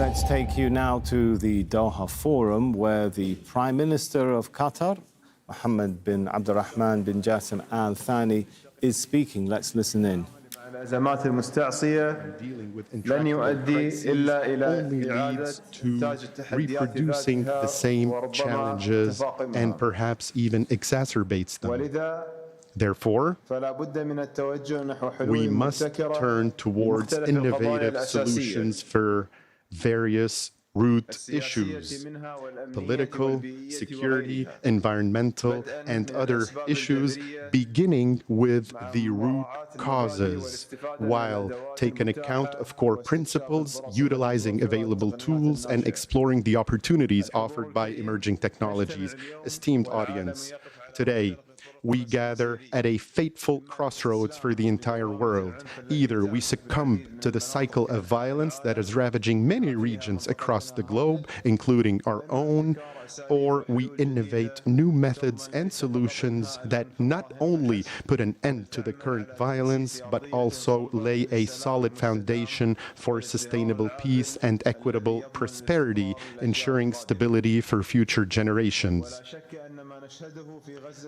Let's take you now to the Doha Forum, where the Prime Minister of Qatar, Mohammed bin Abdulrahman bin Jassim Al Thani, is speaking. Let's listen in. الأزمات المستعصية لن يؤدي إلا إلى إعادة إنتاج التحديات reproducing the same challenges and perhaps even exacerbates them. Therefore, we must turn towards innovative solutions for various root issues: political, security, environmental, and other issues, beginning with the root causes, while taking account of core principles, utilizing available tools, and exploring the opportunities offered by emerging technologies. Esteemed audience, today, we gather at a fateful crossroads for the entire world. Either we succumb to the cycle of violence that is ravaging many regions across the globe, including our own, or we innovate new methods and solutions that not only put an end to the current violence, but also lay a solid foundation for sustainable peace and equitable prosperity, ensuring stability for future generations.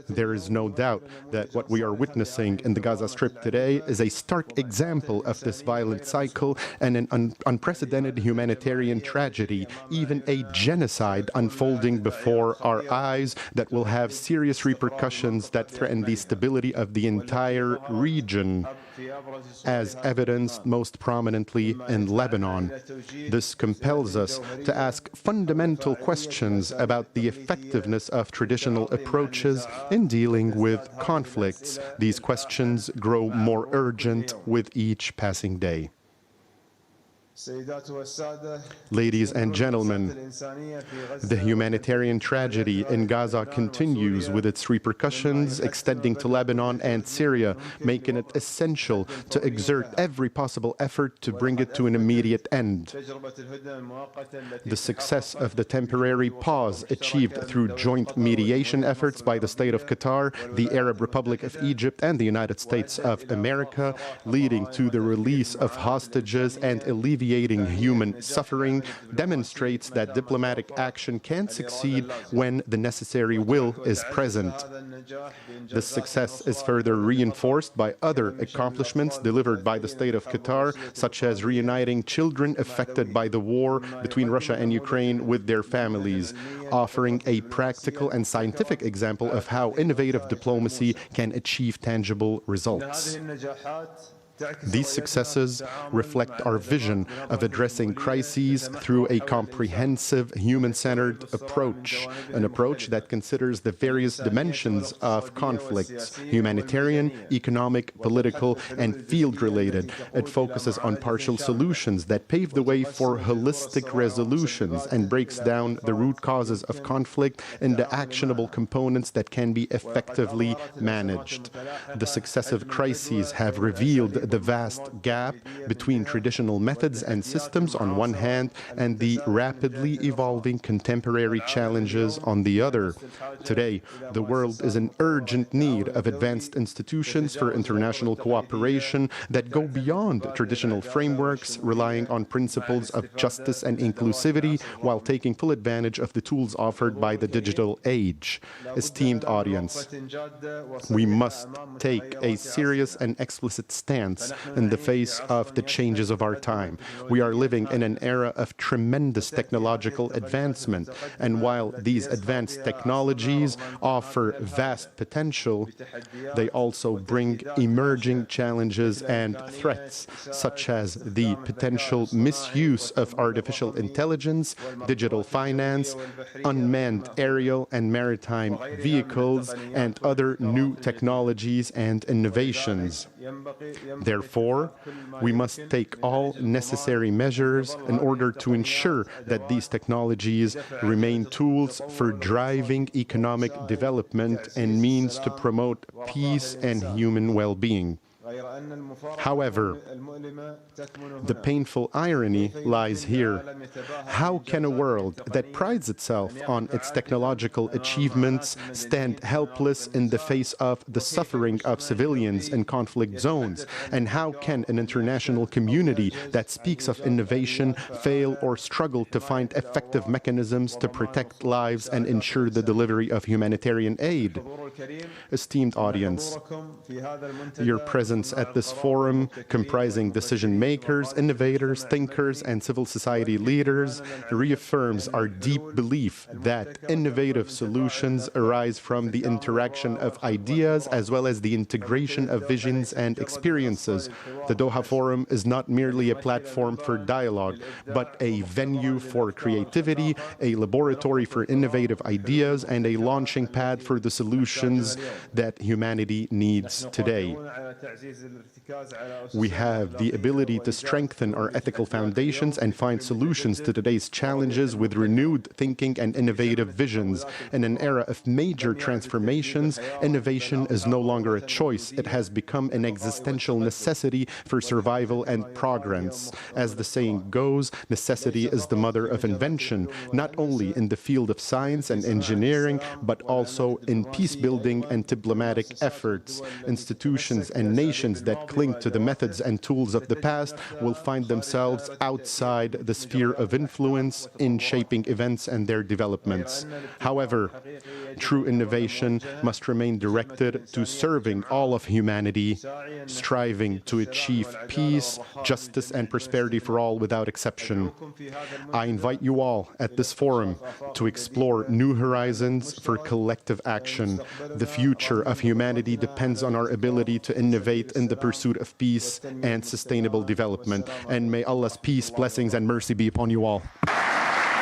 There is no doubt that what we are witnessing in the Gaza Strip today is a stark example of this violent cycle and an unprecedented humanitarian tragedy, even a genocide unfolding before our eyes that will have serious repercussions that threaten the stability of the entire region, as evidenced most prominently in Lebanon. This compels us to ask fundamental questions about the effectiveness of traditional approaches in dealing with conflicts. These questions grow more urgent with each passing day. Ladies and gentlemen, the humanitarian tragedy in Gaza continues with its repercussions extending to Lebanon and Syria, making it essential to exert every possible effort to bring it to an immediate end. The success of the temporary pause achieved through joint mediation efforts by the State of Qatar, the Arab Republic of Egypt, and the United States of America, leading to the release of hostages and alleviating human suffering, demonstrates that diplomatic action can succeed when the necessary will is present. This success is further reinforced by other accomplishments delivered by the State of Qatar, such as reuniting children affected by the war between Russia and Ukraine with their families, offering a practical and scientific example of how innovative diplomacy can achieve tangible results. These successes reflect our vision of addressing crises through a comprehensive, human-centered approach, an approach that considers the various dimensions of conflicts: humanitarian, economic, political, and field-related. It focuses on partial solutions that pave the way for holistic resolutions and breaks down the root causes of conflict into actionable components that can be effectively managed. The successive crises have revealed the vast gap between traditional methods and systems on one hand and the rapidly evolving contemporary challenges on the other. Today, the world is in urgent need of advanced institutions for international cooperation that go beyond traditional frameworks, relying on principles of justice and inclusivity while taking full advantage of the tools offered by the digital age. Esteemed audience, we must take a serious and explicit stance in the face of the changes of our time. We are living in an era of tremendous technological advancement, and while these advanced technologies offer vast potential, they also bring emerging challenges and threats, such as the potential misuse of artificial intelligence, digital finance, unmanned aerial and maritime vehicles, and other new technologies and innovations. Therefore, we must take all necessary measures in order to ensure that these technologies remain tools for driving economic development and means to promote peace and human well-being. However, the painful irony lies here. How can a world that prides itself on its technological achievements stand helpless in the face of the suffering of civilians in conflict zones? And how can an international community that speaks of innovation fail or struggle to find effective mechanisms to protect lives and ensure the delivery of humanitarian aid? Esteemed audience, your presence at this forum, comprising decision makers, innovators, thinkers, and civil society leaders, reaffirms our deep belief that innovative solutions arise from the interaction of ideas as well as the integration of visions and experiences. The Doha Forum is not merely a platform for dialogue, but a venue for creativity, a laboratory for innovative ideas, and a launching pad for the solutions that humanity needs today. We have the ability to strengthen our ethical foundations and find solutions to today's challenges with renewed thinking and innovative visions. In an era of major transformations, innovation is no longer a choice. It has become an existential necessity for survival and progress. As the saying goes, necessity is the mother of invention, not only in the field of science and engineering, but also in peace building and diplomatic efforts. Institutions and nations that cling to the methods and tools of the past will find themselves outside the sphere of influence in shaping events and their developments. However, true innovation must remain directed to serving all of humanity, striving to achieve peace, justice, and prosperity for all without exception. I invite you all at this forum to explore new horizons for collective action. The future of humanity depends on our ability to innovate in the pursuit of peace and sustainable development. And may Allah's peace, blessings, and mercy be upon you all.